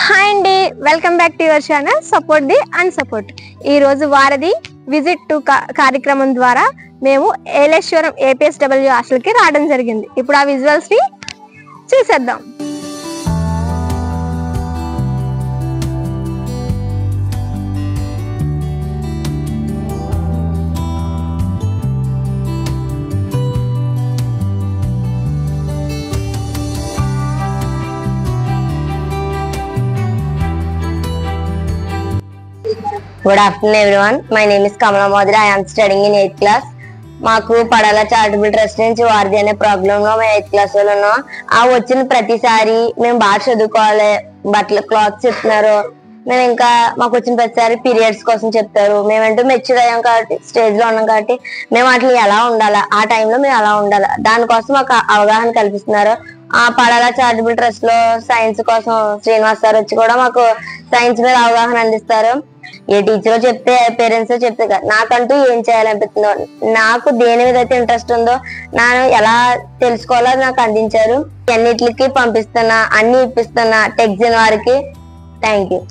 Hi అండి, welcome back to your channel support the unsupport. ఈరోజు వారధి విజిట్ టు కార్యక్రమం ద్వారా మేము ఏలేశ్వరం APSW హాస్టల్కి రావడం జరిగింది. ఇప్పుడు ఆ విజువల్స్ని చూసేద్దాం. Good afternoon everyone. My name is Kamala Madhuri. I am studying in 8th class. మాకు పడాల చారిటబుల్ ట్రస్ట్ నుంచి వారధి అనే ప్రోగ్రామ్ లో మేము 8th క్లాస్ లో ఉన్నాం. ఆ వచ్చిన ప్రతిసారి మేము బాగా చదువుకోవాలి, బట్టల క్లాత్ చెప్తున్నారు. మేము ఇంకా మాకు వచ్చిన ప్రతిసారి పీరియడ్స్ కోసం చెప్తారు. మేమంటూ మెచ్యూర్ అయ్యాం కాబట్టి, స్టేజ్ లో ఉన్నాం కాబట్టి మేము వాటిని ఎలా ఉండాలా, ఆ టైంలో మేము ఎలా ఉండాలా, దానికోసం మాకు అవగాహన కల్పిస్తున్నారు. ఆ పడాల చారిటబుల్ ట్రస్ట్ లో సైన్స్ కోసం శ్రీనివాస్ సార్ వచ్చి కూడా మాకు సైన్స్ మీద అవగాహన అందిస్తారు. ఏ టీచర్ చెప్తే పేరెంట్స్ చెప్తే నాకంటూ ఏం చేయాలనిపిస్తుందో, నాకు దేని మీద అయితే ఇంట్రెస్ట్ ఉందో, నేను ఎలా తెలుసుకోవాలో నాకు అందించారు. అన్నిటికి పంపిస్తున్నా, అన్ని ఇప్పిస్తున్నా టెక్జిన్ వారికి. Thank you.